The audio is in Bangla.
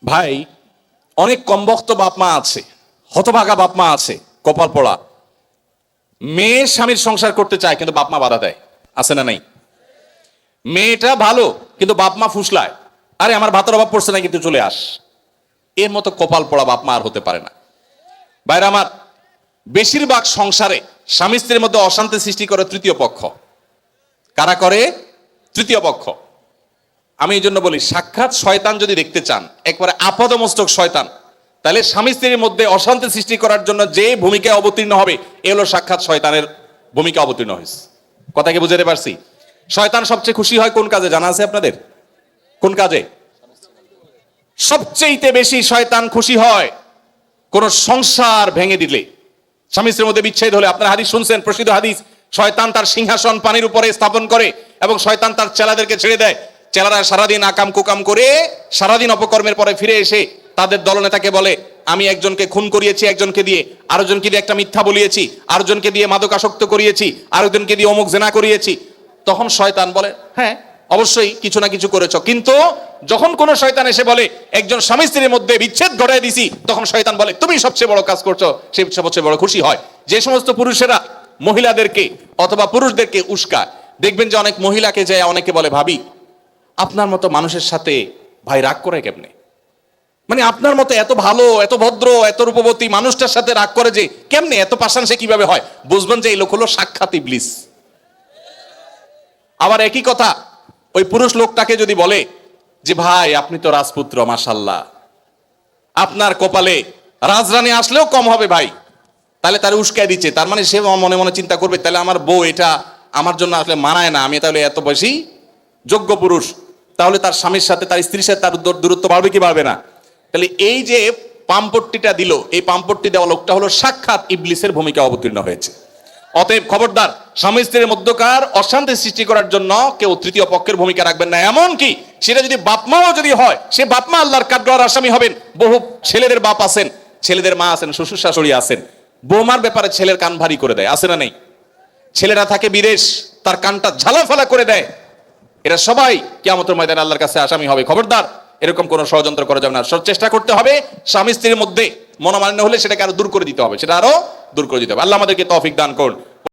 ভাই, অনেক কমবক্ত বাপ মা আছে, হতভাগা বাপ মা আছে, কপাল পড়া। মেয়ে স্বামীর সংসার করতে চায় কিন্তু বাপ মা বাধা দেয়, আছে না নাই? মেয়েটা ভালো কিন্তু বাপ মা ফুসলায়, আরে আমার ভাতের অভাব পড়ছে না কিন্তু চলে আস। এর মতো কপাল পড়া বাপ মা আর হতে পারে না। বাইরে আমার, বেশিরভাগ সংসারে স্বামী স্ত্রীর মধ্যে অশান্তি সৃষ্টি করে তৃতীয় পক্ষ। কারা করে? তৃতীয় পক্ষ। আমি এই জন্য বলি, সাক্ষাৎ শয়তান যদি দেখতে চান, একবারে আপাদমস্তক শয়তান, তাহলে স্বামী স্ত্রীর মধ্যে অশান্তি সৃষ্টি করার জন্য যে ভূমিকায় অবতীর্ণ হবে, এ হলো সাক্ষাৎ শয়তানের ভূমিকা অবতীর্ণ হয়েছে। কথা কি বুঝাতে পারছি? শয়তান সবচেয়ে খুশি হয় কোন কাজে জানা আছে আপনাদের? কোন কাজে সবচেয়ে বেশি শয়তান খুশি হয়? কোন সংসার ভেঙে দিলে, স্বামী স্ত্রীর মধ্যে বিচ্ছেদ হলে। আপনারা হাদিস শুনছেন, প্রসিদ্ধ হাদিস, শয়তান তার সিংহাসন পানির উপরে স্থাপন করে এবং শয়তান তার চেলাদেরকে ছেড়ে দেয়। চেলারা সারাদিন আকাম কুকাম করে, সারাদিন অপকর্মের পরে ফিরে এসে তাদের দলনেতাকে বলে, আমি একজনকে খুন করিয়েছি একজনকে দিয়ে, আরেকজনকে দিয়ে একটা মিথ্যা বলিয়েছি, আরেকজনকে দিয়ে মাদকাসক্ত করিয়েছি, আরেকজনকে দিয়ে অমুক জেনা করিয়েছি। তখন শয়তান বলে, হ্যাঁ অবশ্যই কিছু না কিছু করেছ। কিন্তু যখন কোন শয়তান এসে বলে একজন স্বামী স্ত্রীর মধ্যে বিচ্ছেদ ঘটায় দিছি, তখন শয়তান বলে তুমি সবচেয়ে বড় কাজ করছো, সে সবচেয়ে বড় খুশি হয়। যে সমস্ত পুরুষেরা মহিলাদেরকে অথবা পুরুষদেরকে উস্কায়, দেখবেন যে অনেক মহিলাকে যায় অনেকে বলে, ভাবি আপনার মতো মানুষের সাথে ভাই রাগ করে কেমনে? মানে আপনার মতো এত ভালো, এত ভদ্র, এত রূপবতী মানুষটার সাথে রাগ করে যে কেমনে? এত পাষাণ সে কিভাবে হয়? বুঝবেন যে এই লোক হলো সাক্ষাৎ ইবলিস। আবার একই কথা ওই পুরুষ লোকটাকে যদি বলে যে ভাই আপনি তো রাজপুত্র, মাশাআল্লাহ, আপনার কপালে রাজরানী আসলেও কম হবে ভাই, তাহলে তার উস্কায় দিচ্ছে। তার মানে সে মনে মনে চিন্তা করবে, তাহলে আমার বউ এটা আমার জন্য আসলে মানায় না, আমি তাহলে এত বেশি যোগ্য পুরুষ। তাহলে তার স্বামীর সাথে, তার স্ত্রীর সাথে তার দূরত্ব বাড়বে কি বাড়বে না? তাহলে এই যে পামপট্টিটা দিল, এই পামপট্টি দেওয়া লোকটা হলো সাক্ষাৎ ইবলিসের ভূমিকা অবতীর্ণ হয়েছে। অতএব খবরদার, স্বামী স্ত্রীর মধ্যকার অশান্তি সৃষ্টি করার জন্য কেউ তৃতীয় পক্ষের ভূমিকা রাখবেন না। এমন কি সেটা যদি বাপমাও যদি হয়, সে বাপমা আল্লাহর কাঠগড়ার আসামি হবেন। বহু ছেলেদের বাপ আছেন, ছেলেদের মা আছেন, শ্বশুর শাশুড়ি আছেন, বৌমার ব্যাপারে ছেলের কান ভারী করে দেয়, আছে না নেই? ছেলেরা থাকে বিদেশ, তার কানটা ঝালাফালা করে দেয়। এরা সবাই কিয়ামতের ময়দানে আল্লাহর কাছে আসামি হবে। খবরদার, এরকম কোন ষড়যন্ত্র করা যাবে না। চেষ্টা করতে হবে স্বামী স্ত্রীর মধ্যে মনোমালিন্য হলে সেটাকে আরো দূর করে দিতে হবে, সেটা আরো দূর করে দিতে হবে। আল্লাহ আমাদেরকে তৌফিক দান করুন।